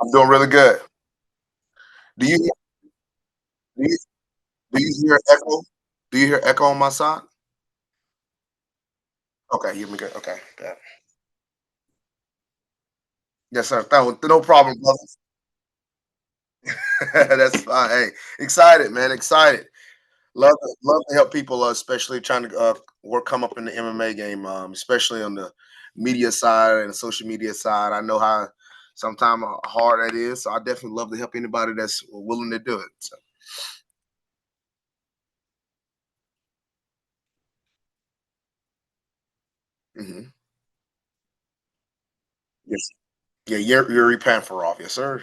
I'm doing really good. Do you do you do you hear echo? Do you hear echo on my side? Okay, hear me good. Okay, good. Yes, sir. No problem, brother. That's fine. Hey, excited, man. Excited. Love to help people, especially trying to work come up in the MMA game, especially on the media side and the social media side. I know how sometimes hard that is, so I definitely love to help anybody that's willing to do it. So, mhm. Yes, yeah, Yuri Panfarov, yes, sir.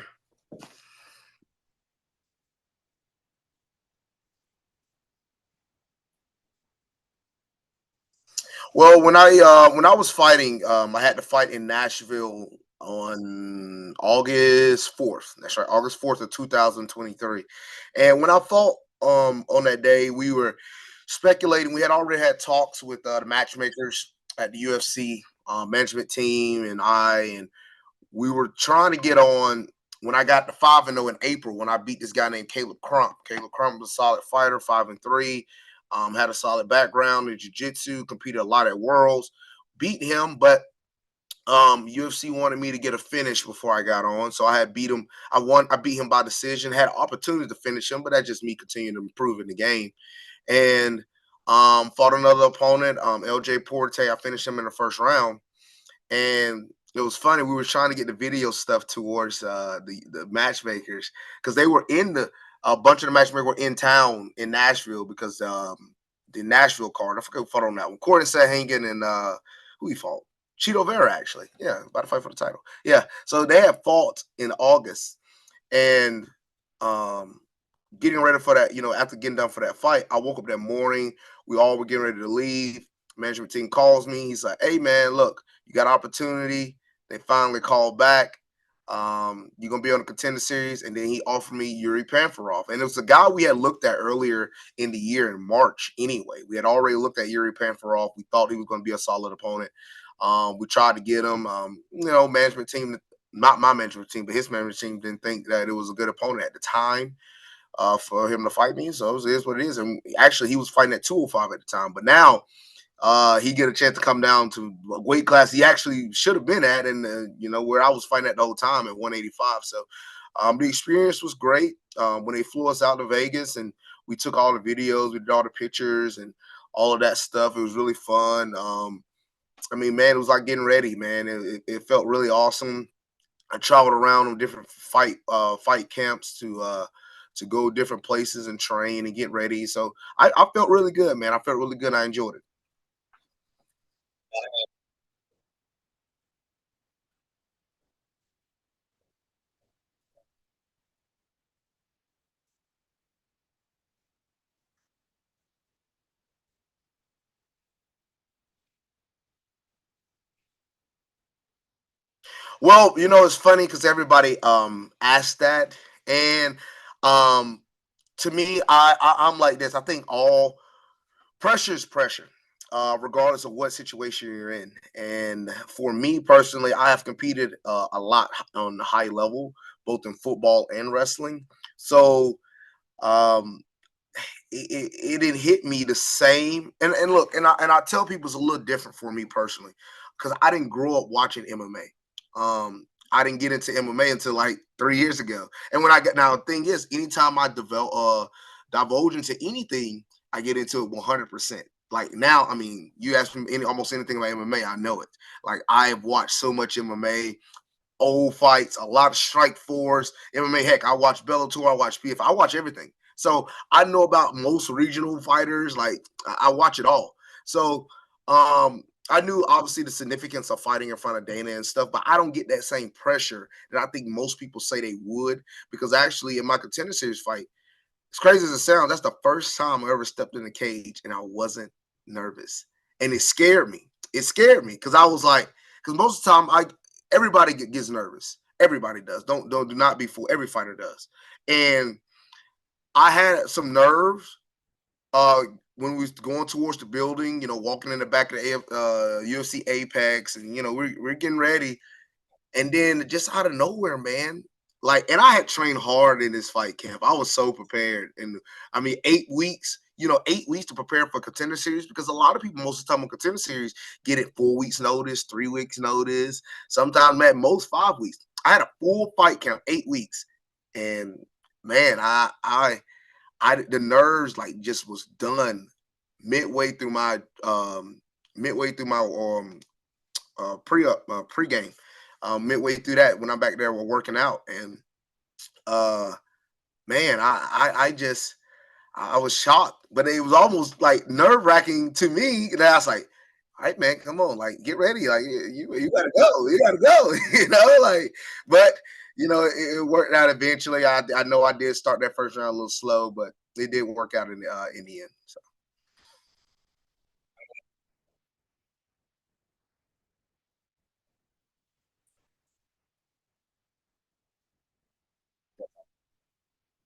Well, when I was fighting, I had to fight in Nashville on August 4th. That's right, August 4th of 2023. And when I fought on that day, we were speculating. We had already had talks with the matchmakers at the UFC management team and and we were trying to get on when I got to 5-0 in April when I beat this guy named Caleb Crump. Caleb Crump was a solid fighter, 5-3, had a solid background in jiu-jitsu, competed a lot at worlds, beat him, but UFC wanted me to get a finish before I got on. So I had beat him. I beat him by decision, had an opportunity to finish him, but that's just me continuing to improve in the game. And fought another opponent, LJ Porte. I finished him in the first round. And it was funny. We were trying to get the video stuff towards the matchmakers because they were in the a bunch of the matchmakers were in town in Nashville because the Nashville card. I forget who fought on that one. Courtney Sahagan and who he fought? Cheeto Vera actually. Yeah, about to fight for the title. Yeah. So they had fought in August and um getting ready for that, after getting done for that fight, I woke up that morning. We all were getting ready to leave. Management team calls me. He's like, "Hey man, look, you got opportunity." They finally called back. You're gonna be on the contender series, and then he offered me Yuri Panfarov, and it was a guy we had looked at earlier in the year in March. Anyway, we had already looked at Yuri Panfarov. We thought he was going to be a solid opponent. We tried to get him. Management team, not my management team, but his management team didn't think that it was a good opponent at the time for him to fight me. So it is what it is. And actually, he was fighting at 205 at the time, but now he get a chance to come down to a weight class he actually should have been at, and where I was fighting at the whole time at 185. So the experience was great when they flew us out to Vegas and we took all the videos, we did all the pictures and all of that stuff. It was really fun. I mean, man, it was like getting ready, man. It felt really awesome. I traveled around on different fight camps to go different places and train and get ready. So I felt really good, man. I felt really good. I enjoyed it. Well, it's funny because everybody asked that, and um, to me, I'm like this. I think all pressure is pressure, regardless of what situation you're in. And for me personally, I have competed a lot on the high level, both in football and wrestling. So um, it didn't hit me the same. And look, and I tell people it's a little different for me personally because I didn't grow up watching MMA. I didn't get into MMA until like 3 years ago. And when I get now, the thing is, anytime I divulge into anything, I get into it 100%. Like now, I mean, you ask me almost anything about MMA, I know it. Like I have watched so much MMA, old fights, a lot of strike fours, MMA. Heck, I watch Bellator, I watch PF, I watch everything. So I know about most regional fighters. Like I watch it all. So I knew obviously the significance of fighting in front of Dana and stuff, but I don't get that same pressure that I think most people say they would. Because actually, in my contender series fight, as crazy as it sounds, that's the first time I ever stepped in the cage and I wasn't nervous, and it scared me. It scared me because I was like, because most of the time, everybody gets nervous. Everybody does. Do not be fooled. Every fighter does, and I had some nerves uh, when we was going towards the building. Walking in the back of the UFC Apex, and we're getting ready, and then just out of nowhere, man. like, and I had trained hard in this fight camp. I was so prepared, and I mean, 8 weeks. 8 weeks to prepare for contender series because a lot of people most of the time on contender series get it 4 weeks notice, 3 weeks notice, sometimes at most 5 weeks. I had a full fight camp, 8 weeks, and man, the nerves like just was done midway through my midway through my pregame. Midway through that when I'm back there, we're working out, and uh man, I just I was shocked, but it was almost like nerve wracking to me. And I was like, all right, man, come on, like get ready, like you gotta go, you gotta go, like, but it worked out eventually. I know I did start that first round a little slow, but it did work out in the end. So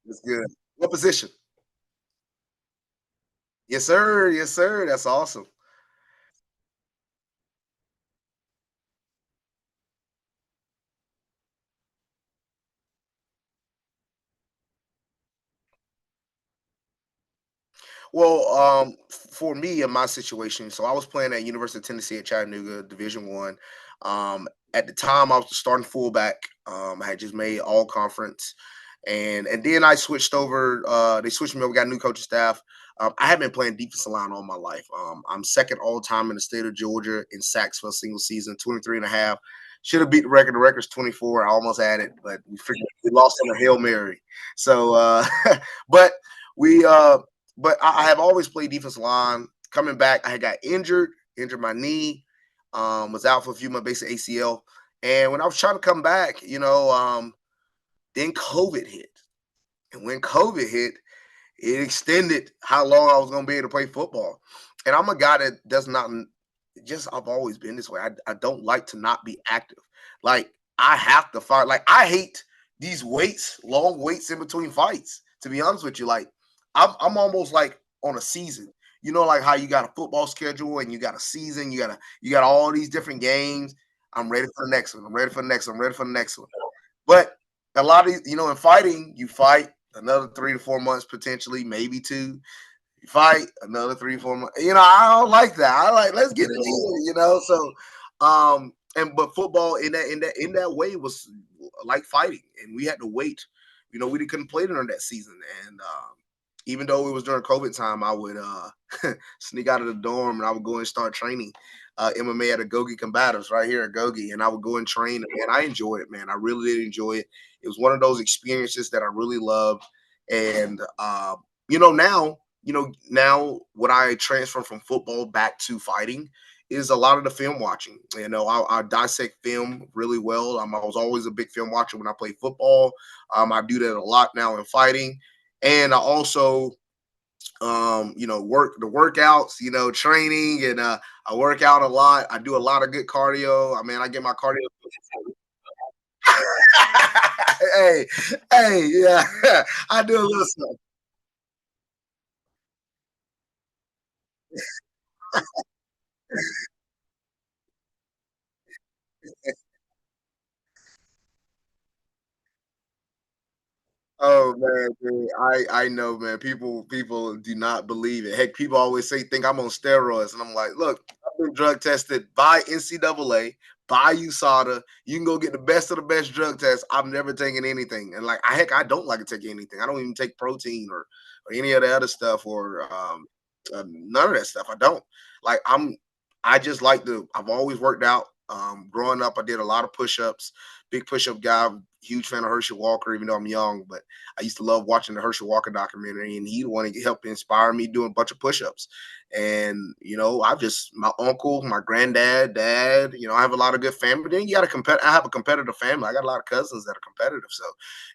it's good. What position? Yes, sir. Yes, sir. That's awesome. Well, for me in my situation, so I was playing at University of Tennessee at Chattanooga, Division One. At the time, I was the starting fullback. I had just made all conference, and then I switched over. They switched me over, got a new coaching staff. I have been playing defensive line all my life. I'm second all time in the state of Georgia in sacks for a single season, 23 and a half. Should have beat the record. The record's 24. I almost had it, but we lost on a Hail Mary. So, but we but I have always played defensive line. Coming back, I had got injured my knee, was out for a few months, basic ACL. And when I was trying to come back, then COVID hit. And when COVID hit, it extended how long I was going to be able to play football. And I'm a guy that does not just, I've always been this way. I don't like to not be active. Like, I have to fight. Like, I hate these waits, long waits in between fights, to be honest with you. Like, I'm almost like on a season. Like how you got a football schedule and you got a season, you got all these different games. I'm ready for the next one. I'm ready for the next one. I'm ready for the next one. But a lot of in fighting, you fight another 3 to 4 months, potentially, maybe two. You fight another 3 4 months. I don't like that. I like let's get it in. So and but football in that way was like fighting, and we had to wait. We couldn't play during that season, and even though it was during COVID time, I would sneak out of the dorm and I would go and start training MMA at Agogi Combatives right here at Agogi, and I would go and train. And I enjoyed it, man. I really did enjoy it. It was one of those experiences that I really loved. And now what I transfer from football back to fighting is a lot of the film watching. I dissect film really well. I was always a big film watcher when I played football. I do that a lot now in fighting, and I also work the workouts, training, and I work out a lot. I do a lot of good cardio. I mean, I get my cardio. hey, hey, yeah, I do a little stuff. Oh man, dude, I know, man. People do not believe it. Heck, people always think I'm on steroids, and I'm like, look, I've been drug tested by NCAA, by USADA. You can go get the best of the best drug tests. I've never taken anything, and like, I don't like to take anything. I don't even take protein or any of the other stuff or none of that stuff. I don't like. I just like to. I've always worked out. Growing up, I did a lot of push-ups. Big push-up guy. Huge fan of Herschel Walker, even though I'm young. But I used to love watching the Herschel Walker documentary, and he wanted to help inspire me doing a bunch of push-ups. And I just my uncle, my granddad, dad. I have a lot of good family. Then you got I have a competitive family. I got a lot of cousins that are competitive. So,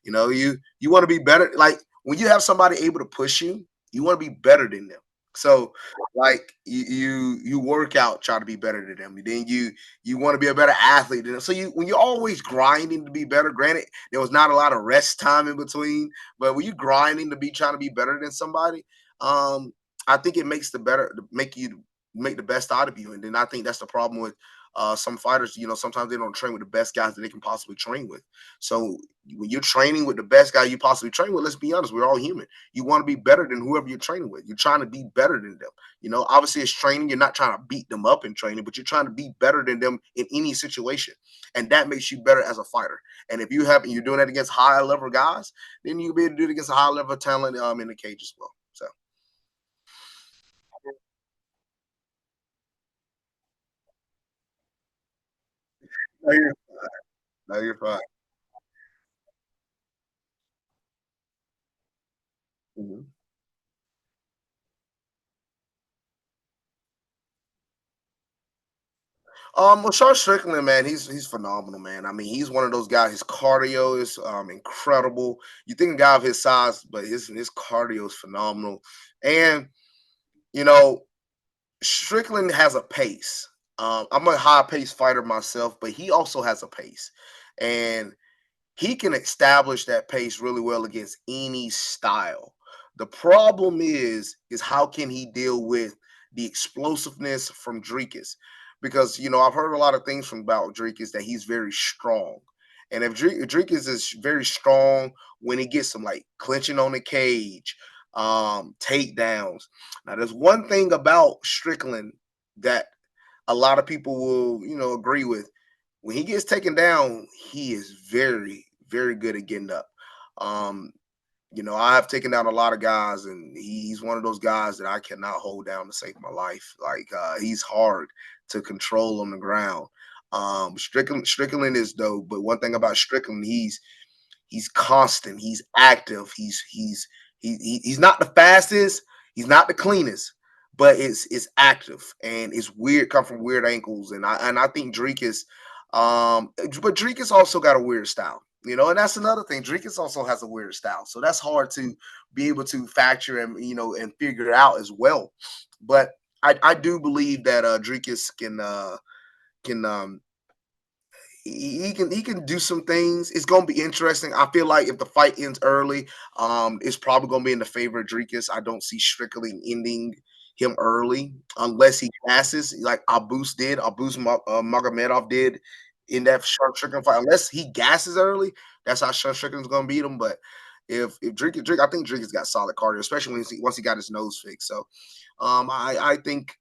you want to be better. Like when you have somebody able to push you, you want to be better than them. So, like you work out, try to be better than them. And then you want to be a better athlete than them. So when you're always grinding to be better, granted there was not a lot of rest time in between, but when you grinding to be trying to be better than somebody, I think it makes the better make you make the best out of you. And then I think that's the problem with Some fighters, sometimes they don't train with the best guys that they can possibly train with. So when you're training with the best guy you possibly train with, let's be honest, we're all human. You want to be better than whoever you're training with. You're trying to be better than them. Obviously it's training. You're not trying to beat them up in training, but you're trying to be better than them in any situation. And that makes you better as a fighter. And if you're doing that against high level guys, then you'll be able to do it against a high level talent in the cage as well. So no, you're no, you're fine. Mhm. Well, Sean Strickland, man, he's phenomenal, man. I mean, he's one of those guys. His cardio is incredible. You think a guy of his size, but his cardio is phenomenal. And you know, Strickland has a pace. I'm a high pace fighter myself, but he also has a pace, and he can establish that pace really well against any style. The problem is how can he deal with the explosiveness from Dricus? Because I've heard a lot of things from about Dricus that he's very strong, and if Dricus is very strong when he gets some like clinching on the cage, takedowns. Now, there's one thing about Strickland that a lot of people will agree with. When he gets taken down, he is very, very good at getting up. Um, I have taken down a lot of guys, and he's one of those guys that I cannot hold down to save my life. Like he's hard to control on the ground. Strickland is dope, but one thing about Strickland, he's constant, he's active, he's not the fastest, he's not the cleanest, but it's active and it's weird, come from weird ankles. And I think Dricus, but Dricus also got a weird style. And that's another thing. Dricus also has a weird style. So that's hard to be able to factor and and figure it out as well. But I do believe that Dricus can he can do some things. It's gonna be interesting. I feel like if the fight ends early, it's probably gonna be in the favor of Dricus. I don't see Strickland ending him early unless he passes, like Magomedov did in that short Strickland fight. Unless he gasses early, that's how Sean Strickland's gonna beat him. But if Dricus, I think Dricus got solid cardio, especially once he got his nose fixed. So, I think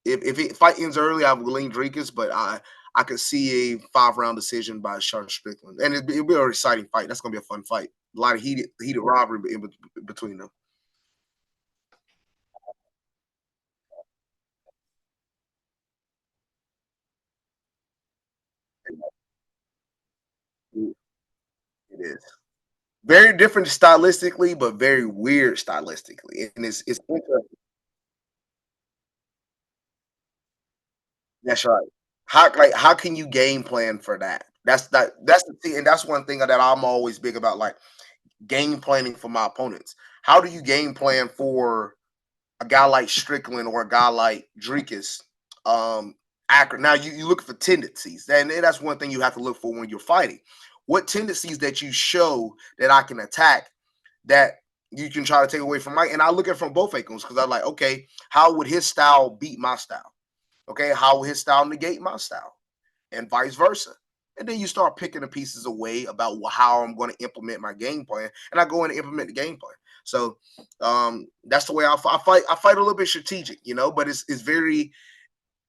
if it fight ends early, I would lean Dricus, but I could see a 5 round decision by Sean Strickland, and it'll be an exciting fight. That's gonna be a fun fight. A lot of heated rivalry between them. It is very different stylistically, but very weird stylistically, and it's interesting. That's right. How can you game plan for that? That's the thing, and that's one thing that I'm always big about, like game planning for my opponents. How do you game plan for a guy like Strickland or a guy like Drinkus, Akron? Now you look for tendencies, and that's one thing you have to look for when you're fighting. What tendencies that you show that I can attack that you can try to take away from Mike? And I look at it from both angles because I'm like, okay, how would his style beat my style? Okay, how will his style negate my style? And vice versa. And then you start picking the pieces away about how I'm going to implement my game plan, and I go in and implement the game plan. So that's the way I fight. I fight a little bit strategic, but it's very.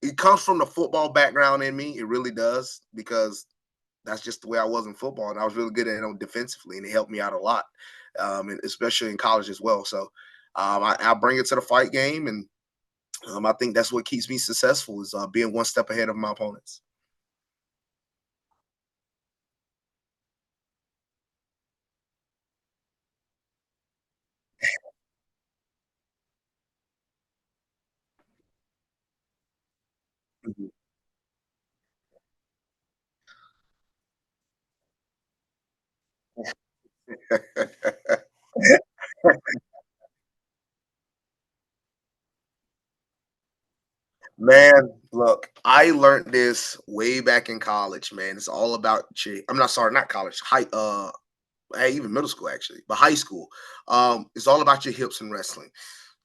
It comes from the football background in me. It really does because that's just the way I was in football, and I was really good at it defensively, and it helped me out a lot, and especially in college as well. So I bring it to the fight game, and I think that's what keeps me successful is being one step ahead of my opponents. Mhm. Man, look, I learned this way back in college, man. It's all about I'm not sorry, not college, even middle school actually, but high school. It's all about your hips in wrestling.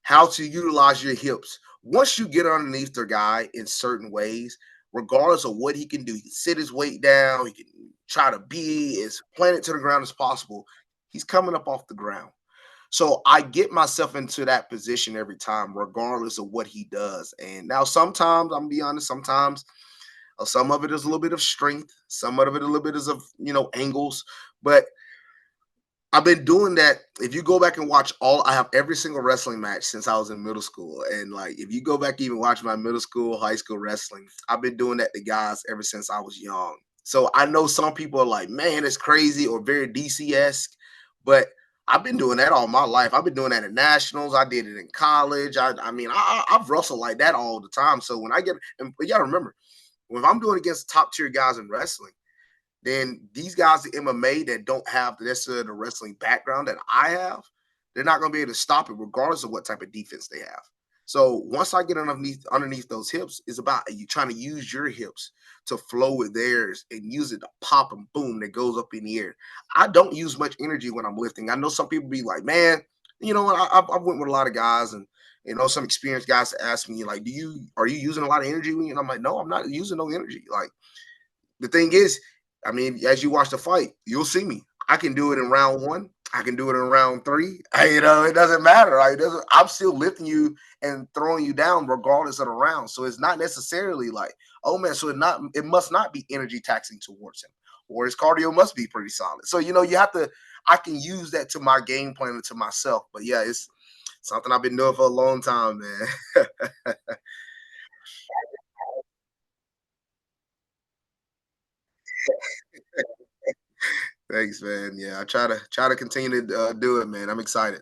How to utilize your hips. Once you get underneath their guy in certain ways, regardless of what he can do. He can sit his weight down. He can try to be as planted to the ground as possible. He's coming up off the ground. So I get myself into that position every time, regardless of what he does. And now sometimes, I'm gonna be honest, sometimes some of it is a little bit of strength, some of it a little bit is of angles, but I've been doing that. If you go back and watch I have every single wrestling match since I was in middle school. And like, if you go back, even watch my middle school, high school wrestling, I've been doing that to guys ever since I was young. So I know some people are like, man, it's crazy or very DC esque, but I've been doing that all my life. I've been doing that at nationals. I did it in college. I mean, I've wrestled like that all the time. So when I get, and you gotta remember, when I'm doing against top tier guys in wrestling, then these guys in MMA that don't have necessarily the wrestling background that I have, they're not going to be able to stop it regardless of what type of defense they have. So once I get underneath those hips, it's about you trying to use your hips to flow with theirs and use it to pop and boom that goes up in the air. I don't use much energy when I'm lifting. I know some people be like, man, I've went with a lot of guys and some experienced guys ask me like, are you using a lot of energy? And I'm like, no, I'm not using no energy. Like the thing is, I mean, as you watch the fight, you'll see me. I can do it in round one. I can do it in round three. It doesn't matter. Right? I'm still lifting you and throwing you down regardless of the round. So it's not necessarily like, oh man, so it must not be energy taxing towards him, or his cardio must be pretty solid. So you have to. I can use that to my game plan and to myself. But yeah, it's something I've been doing for a long time, man. Thanks, man. Yeah, I try to continue to do it, man. I'm excited.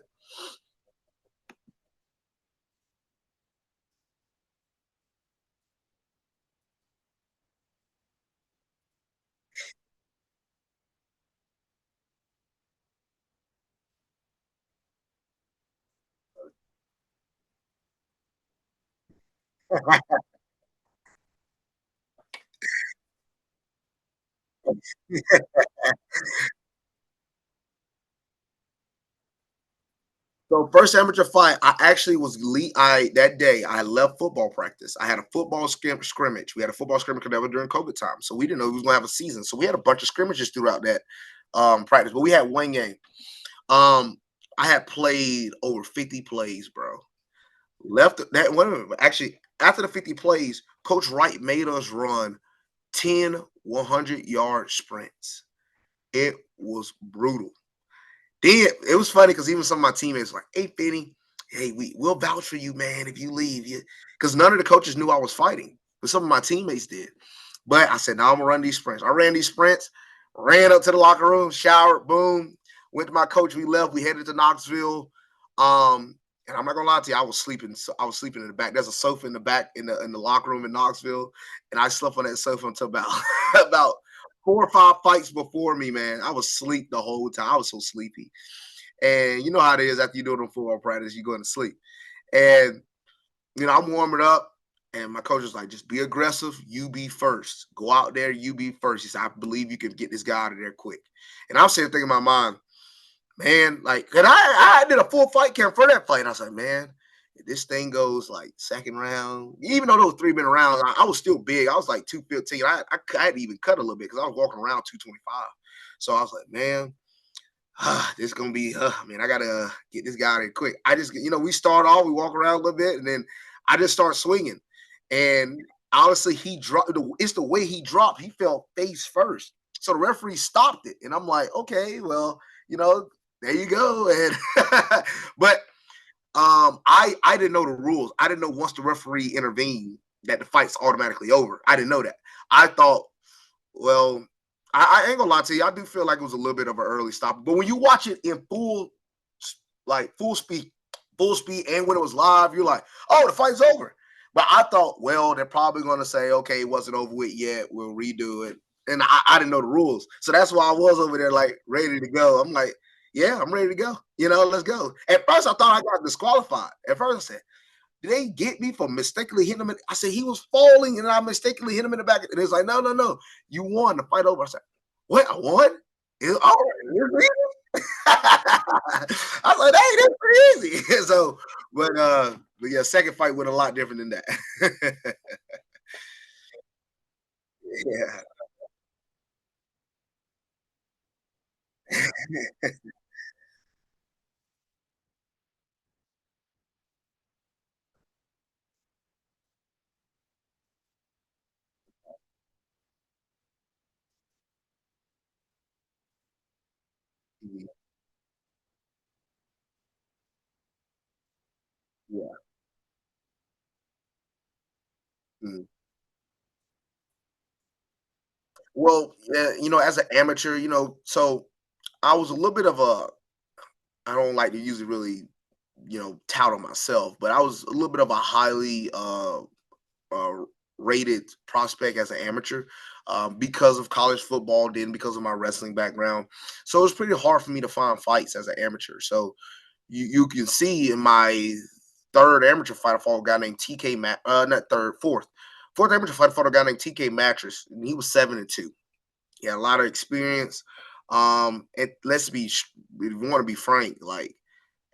So first amateur fight, I actually was lead. I that day I left football practice. I had a football scrimmage. We had a football scrimmage because that was during COVID time, so we didn't know we was gonna have a season. So we had a bunch of scrimmages throughout that practice, but we had one game. Um, I had played over 50 plays, bro. Left that one actually after the 50 plays, Coach Wright made us run 10 100-yard sprints. It was brutal. Then it was funny because even some of my teammates were like, "Hey, Finney, hey, we'll vouch for you, man, if you leave." Because none of the coaches knew I was fighting, but some of my teammates did. But I said, "No, I'm gonna run these sprints." I ran these sprints, ran up to the locker room, showered, boom, went to my coach. We left. We headed to Knoxville. And I'm not gonna lie to you, I was sleeping. So I was sleeping in the back. There's a sofa in the back in the locker room in Knoxville, and I slept on that sofa until about about 4 or 5 fights before me, man. I was asleep the whole time. I was so sleepy. And you know how it is after you do it on football practice, you go to sleep. And I'm warming up, and my coach was like, just be aggressive, you be first. Go out there, you be first. He said, I believe you can get this guy out of there quick. And I'm sitting thinking in my mind, man, like, and I did a full fight camp for that fight. And I was like, man, if this thing goes like second round, even though those 3 minute rounds, I was still big. I was like 215. I had to even cut a little bit because I was walking around 225. So I was like, man, this is gonna be man, I gotta get this guy out of here quick. I just we start off, we walk around a little bit, and then I just start swinging. And honestly, he dropped it's the way he dropped, he fell face first. So the referee stopped it. And I'm like, okay, well, you know, there you go. And but I didn't know the rules. I didn't know once the referee intervened that the fight's automatically over. I didn't know that. I thought, well, I ain't gonna lie to you. I do feel like it was a little bit of an early stop. But when you watch it in full speed, and when it was live, you're like, oh, the fight's over. But I thought, well, they're probably gonna say, okay, it wasn't over with yet. We'll redo it. And I didn't know the rules. So that's why I was over there like ready to go. I'm like, yeah, I'm ready to go. Let's go. At first, I thought I got disqualified. At first, I said, did they get me for mistakenly hitting him? I said he was falling, and I mistakenly hit him in the back. And it's like, no, no, no, you won the fight over. I said, what? I won? I was like, hey, that's pretty easy. So, but yeah, second fight went a lot different than that. Yeah. Mhm. Yeah. Mhm. Well, yeah, as an amateur, so I was a little bit of a I don't like to usually really, tout on myself, but I was a little bit of a highly uh rated prospect as an amateur because of college football, then because of my wrestling background. So it was pretty hard for me to find fights as an amateur. So you can see in my third amateur fight, I fought a guy named TK not third, fourth amateur fight, I fought a guy named TK Mattress, and he was 7-2. He had a lot of experience. And let's be, if you want to be frank, like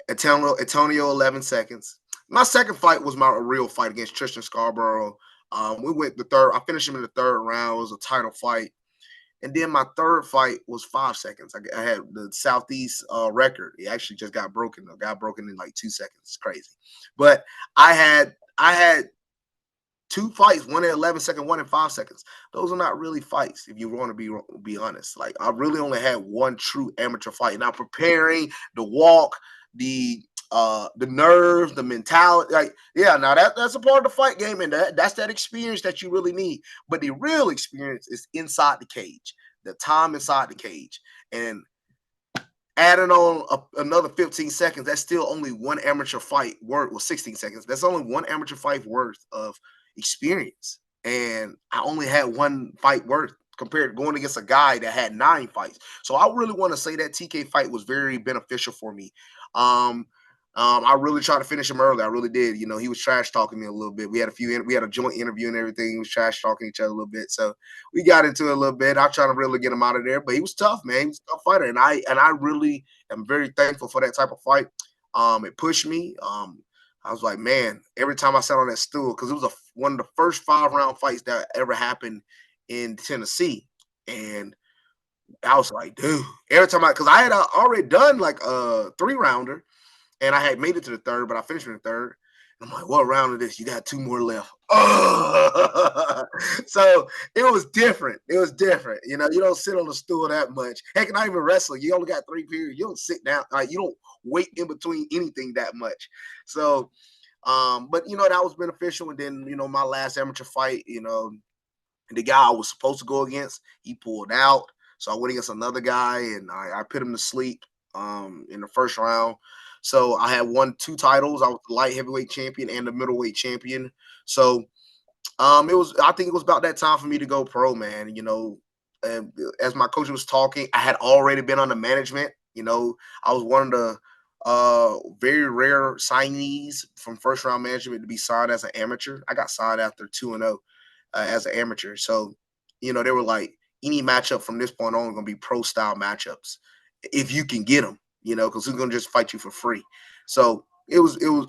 Antonio 11 seconds. My second fight was my real fight against Tristan Scarborough. We went the third. I finished him in the third round. It was a title fight. And then my third fight was 5 seconds. I had the Southeast record. It actually just got broken. Though. Got broken in like 2 seconds. It's crazy. But I had two fights, one at 11 seconds, one in 5 seconds. Those are not really fights, if you want to be honest. Like I really only had one true amateur fight. Now preparing, the walk, the nerves, the mentality, like yeah, now that's a part of the fight game, and that's that experience that you really need. But the real experience is inside the cage, the time inside the cage. And adding on another 15 seconds, that's still only one amateur fight worth, well, 16 seconds. That's only one amateur fight worth of experience. And I only had one fight worth compared to going against a guy that had 9 fights. So I really want to say that TK fight was very beneficial for me. Um, I really tried to finish him early. I really did. He was trash talking me a little bit. We had a joint interview and everything. He was trash talking each other a little bit. So we got into it a little bit. I tried to really get him out of there, but he was tough, man. He was a tough fighter, and I really am very thankful for that type of fight. It pushed me. I was like, man, every time I sat on that stool, because it was one of the first 5 round fights that ever happened in Tennessee, and I was like, dude, every time because I had already done like a 3 rounder, and I had made it to the third, but I finished in the third. I'm like, what round of this? You got two more left. Oh! So it was different. It was different. You don't sit on the stool that much. Heck, not even wrestling. You only got 3 periods. You don't sit down. Like you don't wait in between anything that much. So, but that was beneficial. And then my last amateur fight, the guy I was supposed to go against, he pulled out. So I went against another guy, and I put him to sleep in the first round. So I had won 2 titles. I was the light heavyweight champion and the middleweight champion. So I think it was about that time for me to go pro, man. And as my coach was talking, I had already been on the management. I was one of the very rare signees from first round management to be signed as an amateur. I got signed after 2-0 as an amateur. So, they were like, any matchup from this point on going to be pro style matchups if you can get them, because who's going to just fight you for free. So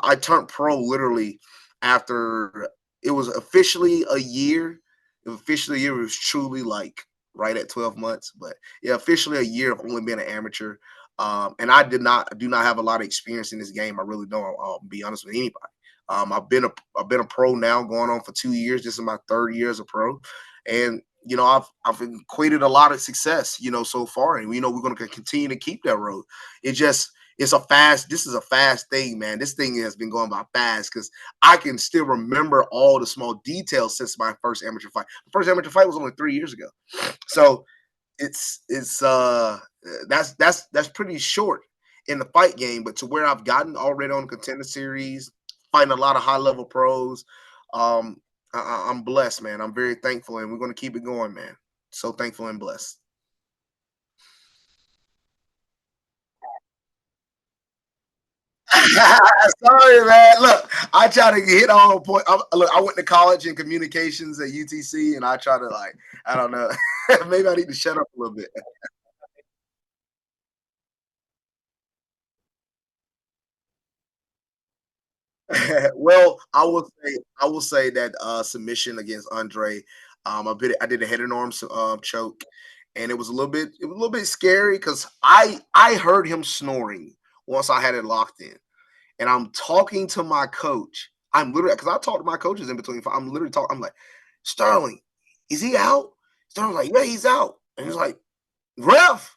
I turned pro literally after it was officially a year. It was officially a year. It was truly like right at 12 months, but yeah, officially a year of only being an amateur. And I do not have a lot of experience in this game. I really don't. I'll be honest with anybody. I've been a pro now, going on for 2 years. This is my third year as a pro, and I've equated a lot of success, so far, and we're going to continue to keep that road. It just it's a fast. This is a fast thing, man. This thing has been going by fast because I can still remember all the small details since my first amateur fight. The first amateur fight was only 3 years ago, so that's pretty short in the fight game, but to where I've gotten already on contender series, fighting a lot of high level pros, I'm blessed, man. I'm very thankful, and we're gonna keep it going, man. So thankful and blessed. Sorry, man. Look, I try to hit all point. Look, I went to college in communications at UTC, and I try to I don't know. Maybe I need to shut up a little bit. Well, I will say that submission against Andre. I did a head and arms choke, and it was a little bit scary because I heard him snoring once I had it locked in, and I'm talking to my coach. I'm literally because I talk to my coaches in between. I'm literally talking. I'm like, Sterling, is he out? Sterling's like, yeah, he's out, and he's like, ref,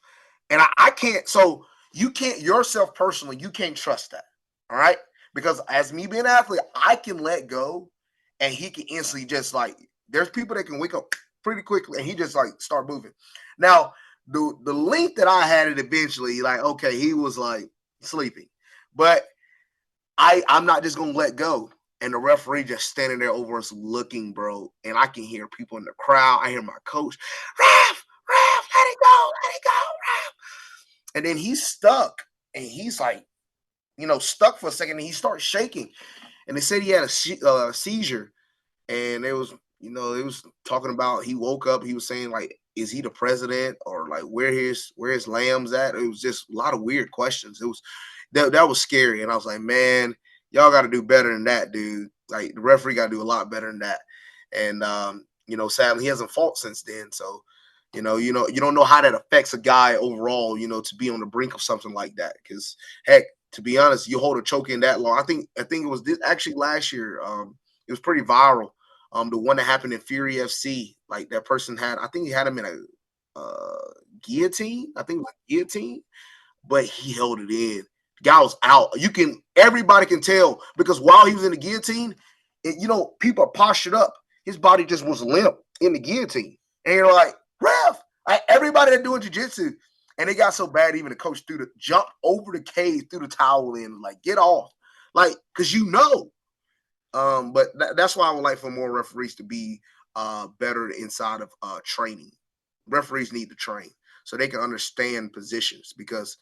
and I can't. So you can't yourself personally. You can't trust that. All right, because as me being an athlete, I can let go, and he can instantly just like. There's people that can wake up pretty quickly, and he just like start moving. Now the length that I had it eventually, like okay, he was like sleeping, but I'm not just gonna let go. And the referee just standing there over us looking, bro. And I can hear people in the crowd. I hear my coach, let it go, ref. And then he's stuck. And he's like, stuck for a second. And he starts shaking. And they said he had a seizure. And it was talking about he woke up. He was saying like, is he the president or like where his lambs at? It was just a lot of weird questions. It was that was scary. And I was like, man, y'all got to do better than that, dude. Like the referee got to do a lot better than that. And sadly, he hasn't fought since then. So, you don't know how that affects a guy overall. To be on the brink of something like that. Because heck, to be honest, you hold a choke in that long. I think it was actually last year. It was pretty viral. The one that happened in Fury FC, like that person had, I think he had him in a guillotine. I think it was a guillotine, but he held it in. The guy was out. Everybody can tell because while he was in the guillotine, people are postured up. His body just was limp in the guillotine, and you're like, ref, like everybody that doing jujitsu, and it got so bad, even the coach jumped over the cage, threw the towel in, like get off, like because but that's why I would like for more referees to be better inside of training. Referees need to train so they can understand positions because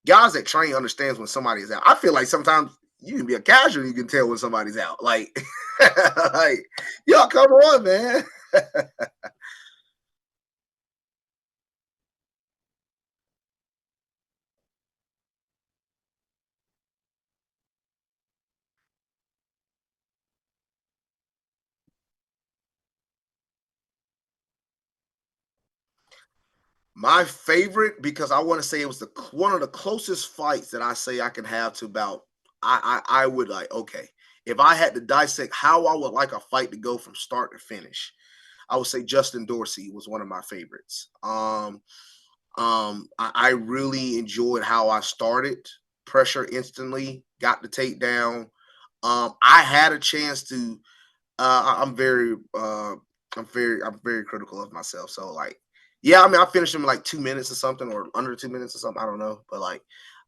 guys that train understands when somebody is out. I feel like sometimes you can be a casual, you can tell when somebody's out. Like, like y'all come on, man. My favorite, because I want to say it was one of the closest fights that I say I can have to about. I would like okay if I had to dissect how I would like a fight to go from start to finish. I would say Justin Dorsey was one of my favorites. I really enjoyed how I started. Pressure instantly, got the takedown. I had a chance to. I'm very critical of myself. So like, yeah, I mean, I finished him in like 2 minutes or something, or under 2 minutes or something. I don't know, but like,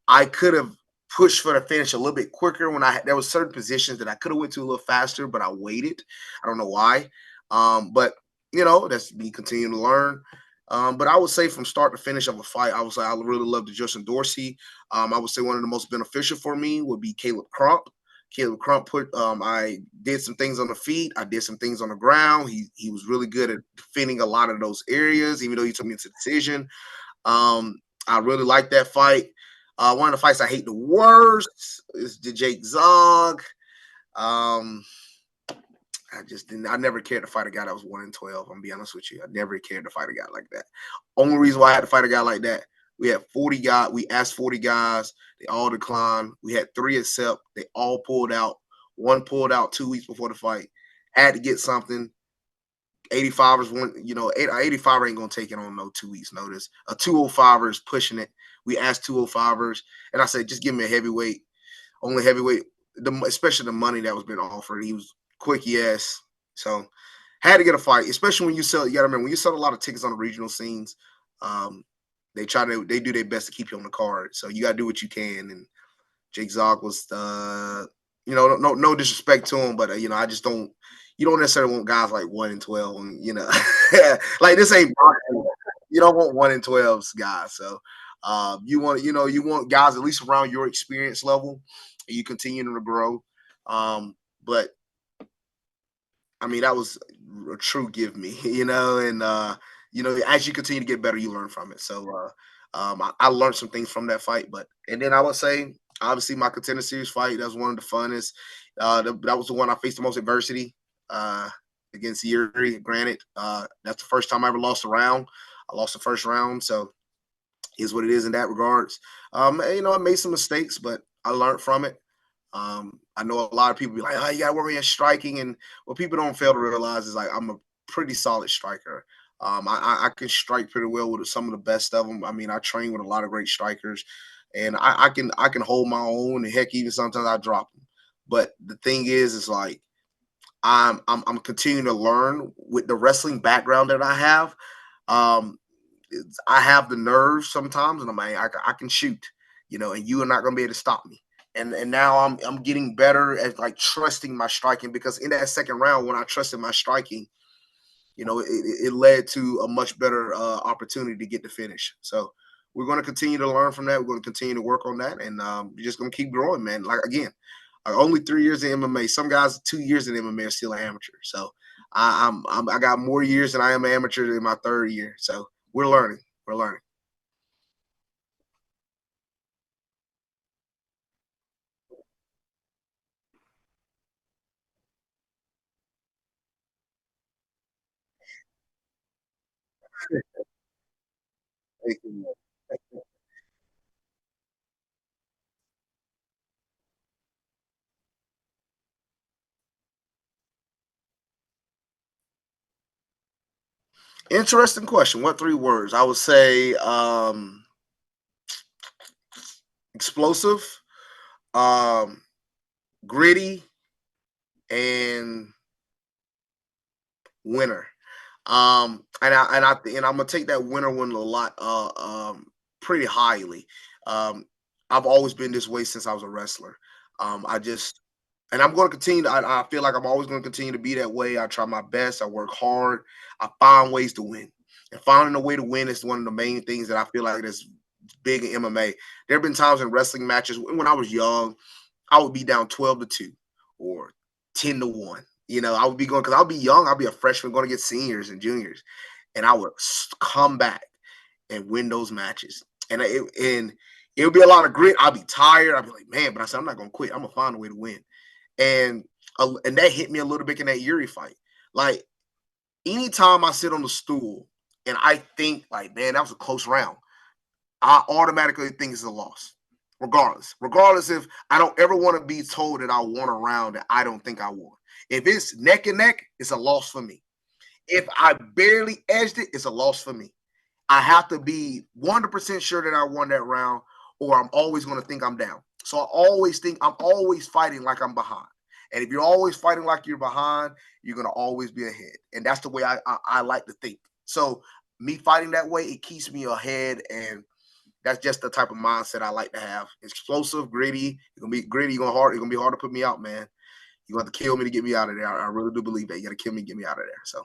I could have pushed for the finish a little bit quicker when there was certain positions that I could have went to a little faster, but I waited. I don't know why. But that's me continuing to learn. But I would say from start to finish of a fight, I would say I really love the Justin Dorsey. I would say one of the most beneficial for me would be Caleb Crump. Caleb Crump I did some things on the feet. I did some things on the ground. He was really good at defending a lot of those areas, even though he took me to decision. I really like that fight. One of the fights I hate the worst is the Jake Zog. Um, I just didn't. I never cared to fight a guy that was 1-12. I'm gonna be honest with you. I never cared to fight a guy like that. Only reason why I had to fight a guy like that, we had 40 guys. We asked 40 guys. They all declined. We had 3 accept. They all pulled out. One pulled out 2 weeks before the fight. Had to get something. 85ers one. 85 ain't gonna take it on no 2 weeks notice. A 205er is pushing it. We asked 205ers, and I said, just give me a heavyweight. Only heavyweight, especially the money that was being offered. He was quick, yes. So had to get a fight, especially when you sell. You got to remember when you sell a lot of tickets on the regional scenes. Um, they do their best to keep you on the card. So you got to do what you can. And Jake Zog was, no disrespect to him, but I just don't. You don't necessarily want guys like 1-12, and like this ain't boxing. You don't want 1-12 guys. So you want guys at least around your experience level. And you continue to grow. But I mean, that was a true give me, and as you continue to get better, you learn from it. So I learned some things from that fight, and then I would say, obviously, my contender series fight, that was one of the funnest. That was the one I faced the most adversity. against Yuri. Granted, that's the first time I ever lost a round. I lost the first round, so is what it is in that regards. I made some mistakes, but I learned from it. I know a lot of people be like, "Oh, you got to work on your striking," and what people don't fail to realize is like I'm a pretty solid striker. I can strike pretty well with some of the best of them. I mean, I train with a lot of great strikers, and I can hold my own. And heck, even sometimes I drop them. But the thing is like I'm continuing to learn with the wrestling background that I have. Um, I have the nerves sometimes, and I'm like, I can shoot, and you are not going to be able to stop me. And now I'm getting better at like trusting my striking because in that second round, when I trusted my striking, it led to a much better opportunity to get the finish. So we're going to continue to learn from that. We're going to continue to work on that, and we're just going to keep growing, man. Like again, only 3 years in MMA. Some guys 2 years in MMA are still an amateur. So I got more years than I am an amateur in my third year. So we're learning. We're learning. Interesting question. What 3 words? I would say explosive, um, gritty, and winner. And I'm gonna take that winner one a lot, pretty highly. Um, I've always been this way since I was a wrestler. I just and I'm going to continue. I feel like I'm always going to continue to be that way. I try my best. I work hard. I find ways to win, and finding a way to win is one of the main things that I feel like is big in MMA. There have been times in wrestling matches when I was young, I would be down 12-2 or 10-1. I would be going because I'll be young. I'll be a freshman going to get seniors and juniors, and I would come back and win those matches. And it would be a lot of grit. I'll be tired. I'll be like, man, but I said I'm not going to quit. I'm gonna find a way to win. And that hit me a little bit in that Yuri fight. Like anytime I sit on the stool and I think like, man, that was a close round, I automatically think it's a loss. Regardless if I don't ever want to be told that I won a round that I don't think I won. If it's neck and neck, it's a loss for me. If I barely edged it, it's a loss for me. I have to be 100% sure that I won that round, or I'm always going to think I'm down. So I always think I'm always fighting like I'm behind. And if you're always fighting like you're behind, you're going to always be ahead. And that's the way I like to think. So me fighting that way, it keeps me ahead. And that's just the type of mindset I like to have. Explosive, gritty. You're gonna be gritty. You're gonna be hard to put me out, man. You got to kill me to get me out of there. I really do believe that. You got to kill me, to get me out of there. So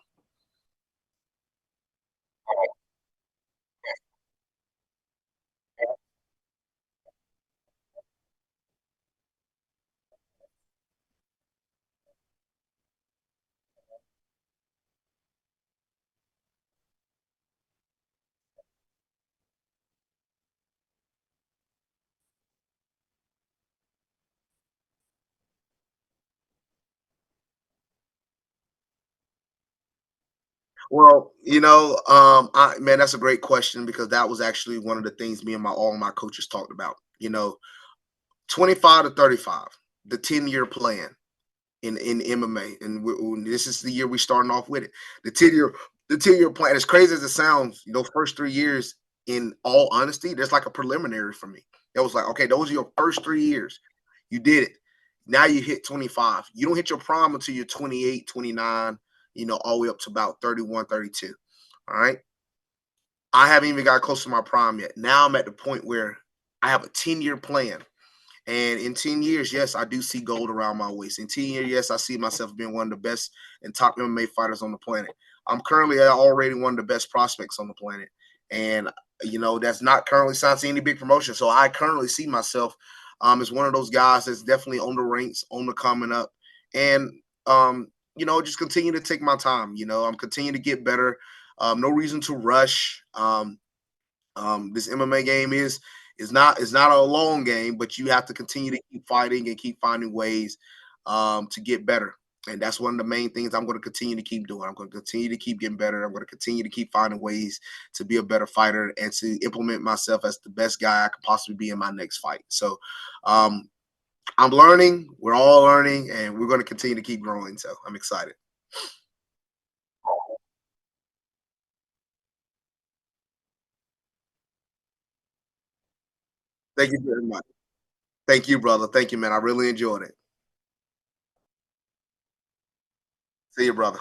well, man, that's a great question because that was actually one of the things me and all my coaches talked about. 25 to 35, the 10-year plan in MMA, and this is the year we starting off with it. The 10-year plan. As crazy as it sounds, those first 3 years, in all honesty, there's like a preliminary for me. It was like, okay, those are your first 3 years. You did it. Now you hit 25. You don't hit your prime until you're 28, 29, all the way up to about 31, 32. All right. I haven't even got close to my prime yet. Now I'm at the point where I have a 10-year plan. And in 10 years, yes, I do see gold around my waist. In 10 years, yes, I see myself being one of the best and top MMA fighters on the planet. I'm currently already one of the best prospects on the planet. And, that's not currently signed to any big promotion. So I currently see myself as one of those guys that's definitely on the ranks, on the coming up. And, just continue to take my time. I'm continuing to get better. No reason to rush. This MMA game is not a long game, but you have to continue to keep fighting and keep finding ways to get better. And that's one of the main things I'm going to continue to keep doing. I'm going to continue to keep getting better. I'm going to continue to keep finding ways to be a better fighter and to implement myself as the best guy I could possibly be in my next fight. So um, I'm learning. We're all learning, and we're going to continue to keep growing. So I'm excited. Thank you very much. Thank you, brother. Thank you, man. I really enjoyed it. See you, brother.